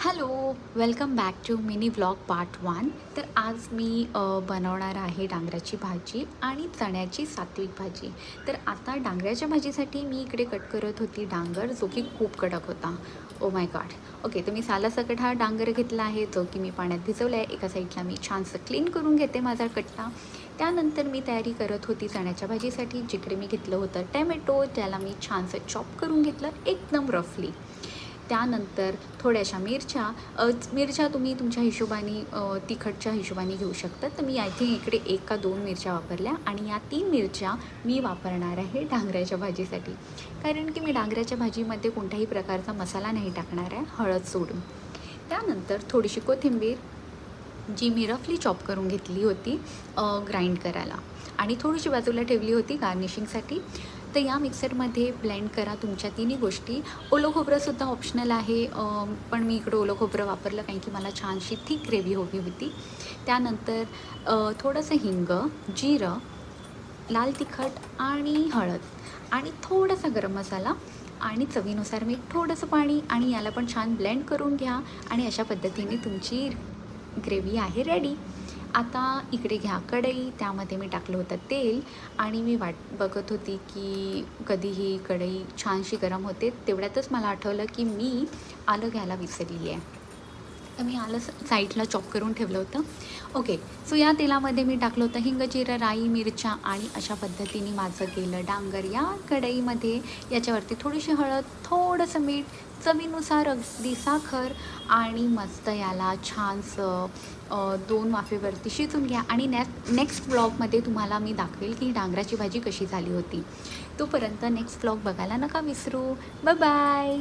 Hello, welcome back to mini vlog part 1. तर आज मी बनवणार आहे डांगराची भाजी आणि चण्याची सात्विक भाजी. तर आता डांगराच्या भाजीसाठी मी इकडे कट करत होती डांगर, जो की खूप कडक होता. Oh my God. ओके, तर मी सालासकट हा डांगर घेतला आहे, जो की मी पाण्यात भिजवला आहे. एका साईडला मी छानसं क्लीन करून घेते माझा कट्टा. त्यानंतर मी तयारी करत होती चण्याच्या भाजीसाठी. जिकडे मी घेतलं होतं टॅमॅटो, त्याला मी छानसं चॉप करून घेतलं एकदम रफली. त्यानंतर थोड्याशा मिरच्या तुम्ही तुमच्या हिशोबाने तिखटच्या हिशोबाने घेऊ शकता. तर मी आय थिंक इकडे 1 का 2 मिरच्या वापरल्या आणि या 3 मिरच्या मी वापरणार आहे डांगराच्या भाजीसाठी. कारण की मी डांगराच्या भाजीमध्ये कोणत्याही प्रकारचा मसाला नाही टाकणार आहे, हळद सोडून. त्यानंतर थोडीशी कोथिंबीर, जी मी रफली चॉप करून घेतली होती ग्राइंड करायला, आणि थोडीशी बाजूला ठेवली होती गार्निशिंगसाठी. तर या मिक्सरमध्ये ब्लेंड करा तुमच्या तिन्ही गोष्टी. ओलं खोबरंसुद्धा ऑप्शनल आहे, पण मी इकडं ओलं खोबरं वापरलं कारण की मला छानशी थिक ग्रेव्ही हवी होती. त्यानंतर थोडंसं हिंग, जिरं, लाल तिखट आणि हळद आणि थोडासा गरम मसाला आणि चवीनुसार मीठ, थोडंसं पाणी, आणि याला पण छान ब्लेंड करून घ्या. आणि अशा पद्धतीने तुमची ग्रेव्ही आहे रेडी. आता इकडे घ्या कढई, त्यामध्ये मी टाकलं होतं तेल आणि मी बघत होती की कधी ही कढई छानशी गरम होते. तेवढ्यातच मला आठवलं की मी आलं घ्यायला विसरली आहे. तर मी आलं साईडला चॉप करून ठेवलं होतं. ओके, सो या तेलामध्ये मी टाकलं होतं हिंग, जिरं, राई, मिरच्या, आणि अशा पद्धतीने माझं गेलं डांगर या कढईमध्ये. याच्यावरती थोडीशी हळद, थोडंसं मीठ, चवीनुसार अगदी साखर, आणि मस्त याला छानसं 2 वाफेवरती शिजून घ्या. आणि नेक्स्ट व्लॉगमध्ये तुम्हाला मी दाखवेल की डांगराची भाजी कशी झाली होती. तोपर्यंत नेक्स्ट व्लॉग बघायला नका विसरू. Bye bye.